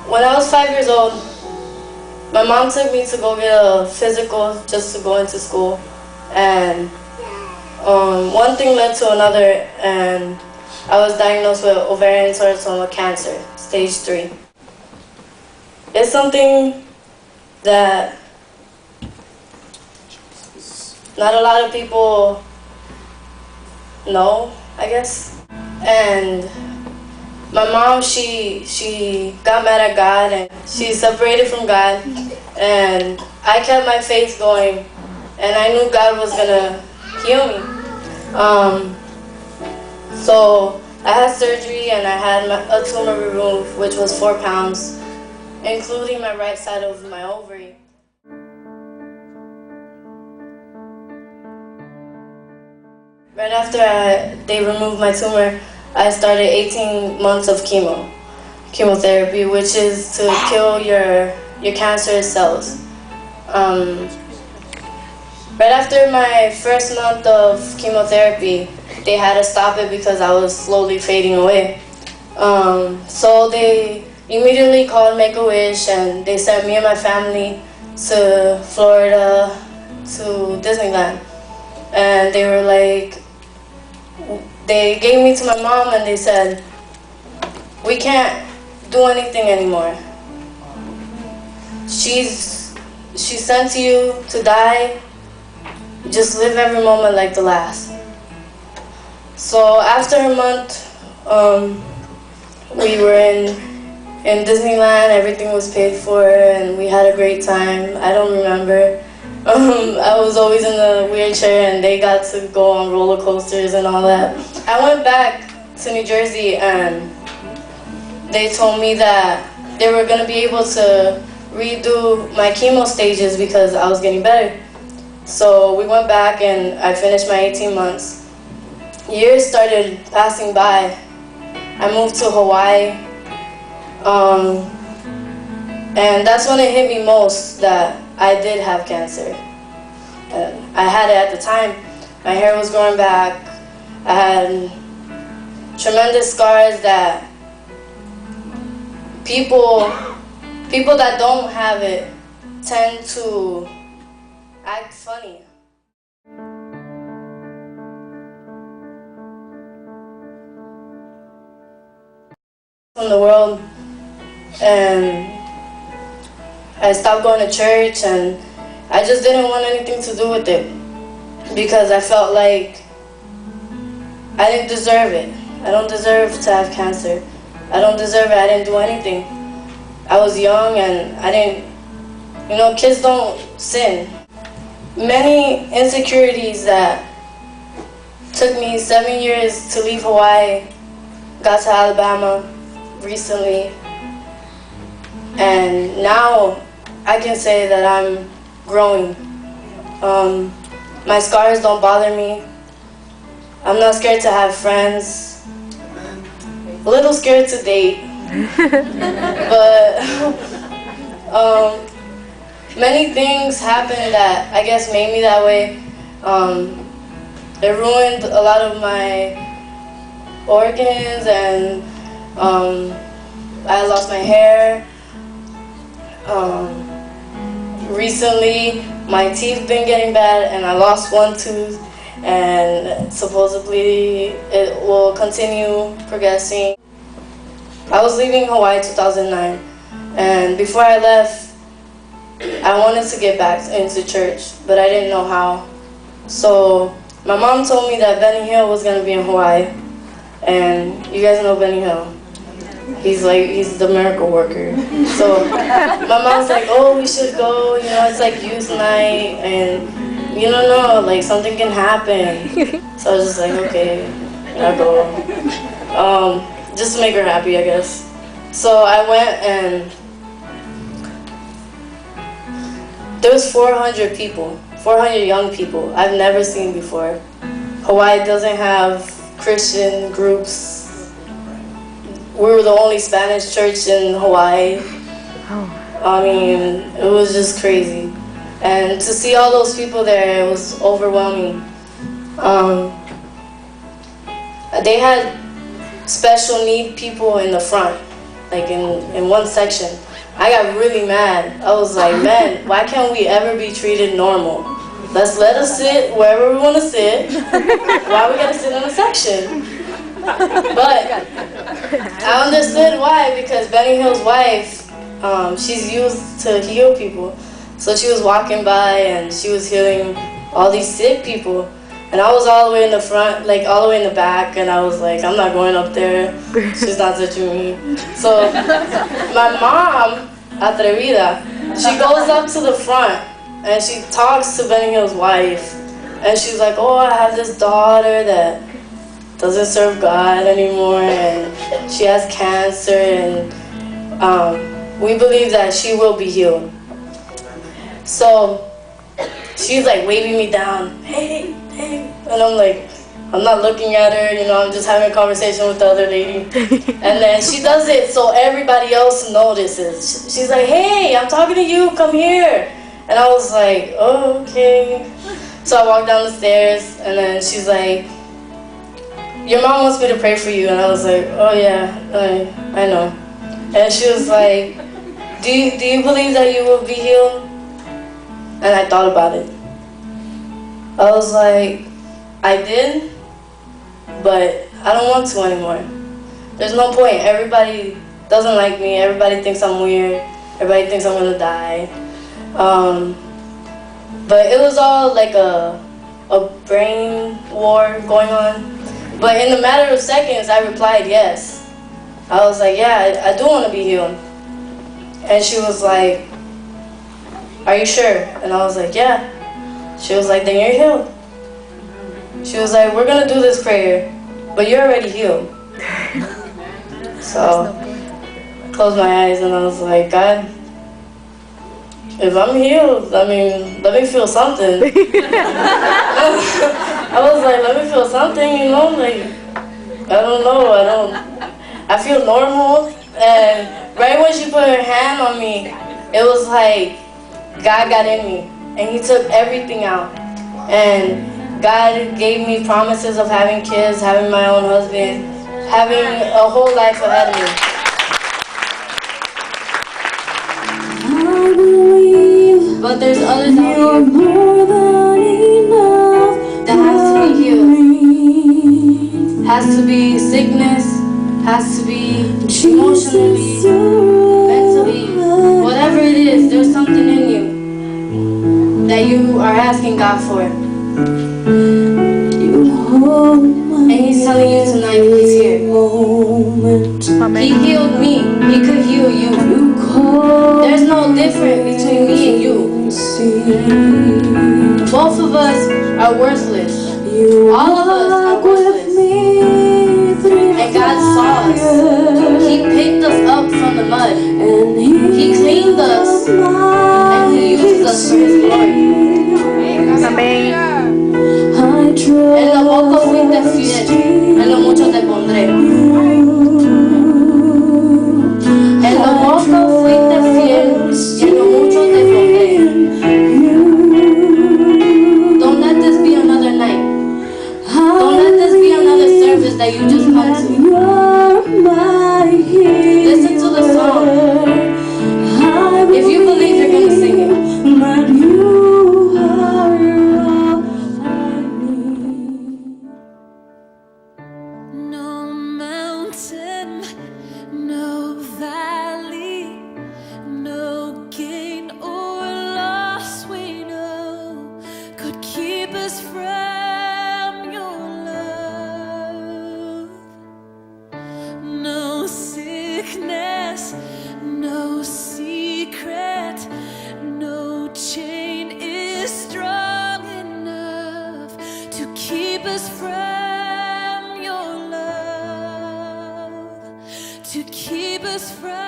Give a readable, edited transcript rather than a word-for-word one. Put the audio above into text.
When I was 5 years old, my mom took me to go get a physical just to go into school, and one thing led to another, and I was diagnosed with ovarian sarcoma cancer, stage 3. It's something that not a lot of people know, I guess. And my mom, she got mad at God, and she separated from God, and I kept my faith going, and I knew God was gonna heal me. So I had surgery, and I had a tumor removed, which was 4 pounds, including my right side of my ovary. Right after they removed my tumor, I started 18 months of chemotherapy, which is to kill your cancerous cells. Right after my first month of chemotherapy, they had to stop it because I was slowly fading away. So they immediately called Make-A-Wish, and they sent me and my family to Florida, to Disneyland. And they were like, they gave me to my mom, and they said, we can't do anything anymore. She's sent to you to die. Just live every moment like the last. So after a month, we were in Disneyland. Everything was paid for, and we had a great time. I don't remember. I was always in the wheelchair, and they got to go on roller coasters and all that. I went back to New Jersey, and they told me that they were going to be able to redo my chemo stages because I was getting better. So we went back, and I finished my 18 months. Years started passing by. I moved to Hawaii, and that's when it hit me most that I did have cancer. I had it at the time. My hair was growing back. I had tremendous scars that people that don't have it tend to act funny. In the world, and I stopped going to church, and I just didn't want anything to do with it because I felt like I didn't deserve it. I don't deserve to have cancer. I don't deserve it. I didn't do anything. I was young, and I didn't, kids don't sin. Many insecurities that took me 7 years to leave Hawaii, got to Alabama recently, and now I can say that I'm growing. My scars don't bother me. I'm not scared to have friends. A little scared to date, but many things happened that I guess made me that way. It ruined a lot of my organs, and I lost my hair. Recently, my teeth been getting bad, and I lost one tooth, and supposedly it will continue progressing. I was leaving Hawaii 2009, and before I left, I wanted to get back into church, but I didn't know how. So my mom told me that Benny Hill was going to be in Hawaii, and you guys know Benny Hill. He's the miracle worker. So my mom's like, oh, we should go, it's like youth night, and you don't know, like something can happen. So I was just like, okay, I'll go. Just to make her happy, I guess. So I went, and there was 400 people, 400 young people I've never seen before. Hawaii doesn't have Christian groups. We were the only Spanish church in Hawaii. I mean, it was just crazy. And to see all those people there, it was overwhelming. They had special need people in the front. like in one section. I got really mad. I was like, man, why can't we ever be treated normal? Let us sit wherever we want to sit. Why we gotta sit in a section? But I understood why, because Benny Hill's wife, she's used to heal people. So she was walking by and she was healing all these sick people. And I was all the way in the front, like all the way in the back, and I was like, I'm not going up there. She's not touching me. So my mom, atrevida, she goes up to the front and she talks to Benny Hill's wife. And she's like, oh, I have this daughter that doesn't serve God anymore, and she has cancer, and we believe that she will be healed. So she's like waving me down, hey, hey, and I'm like, I'm not looking at her, you know, I'm just having a conversation with the other lady. And then she does it so everybody else notices. She's like, hey, I'm talking to you, come here. And I was like, oh, okay. So I walked down the stairs, and then she's like, your mom wants me to pray for you. And I was like, oh yeah, I know. And she was like, do you believe that you will be healed? And I thought about it. I was like, I did, but I don't want to anymore. There's no point. Everybody doesn't like me. Everybody thinks I'm weird. Everybody thinks I'm gonna die. But it was all like a brain war going on. But in a matter of seconds, I replied yes. I was like, yeah, I do want to be healed. And she was like, are you sure? And I was like, yeah. She was like, then you're healed. She was like, we're going to do this prayer, but you're already healed. So I closed my eyes and I was like, God, if I'm healed, I mean, let me feel something. I was like, let me feel something, you know, like, I don't know, I feel normal. And right when she put her hand on me, it was like God got in me and he took everything out. And God gave me promises of having kids, having my own husband, having a whole life ahead of me. I believe, but there's others out you're here more than enough that has to be healed. for me. Has to be sickness, has to be Jesus, emotionally, you're mentally, whatever it is, there's something in you that you are asking God for. You hold my And he's telling you tonight, he's here. moment. He healed me, he could heal you. You call There's no difference between me and you. see. Both of us are worthless. You All of us are walk with worthless. me through And God saw us. fire. He picked us up from the mud. And He cleaned us. And he uses us for his glory. I trust En lo poco fuiste fiel, en lo mucho te pondré. En lo poco fuiste fiel, y en lo mucho te pondré. Don't let this be another night. Don't let this be another service that you just come to. Listen to the song. If you believe, you're going to sing it. No mountain, no valley, no gain or loss we know could keep us from your love. No sickness, no secret, no chain is strong enough to keep us from your love, to keep us from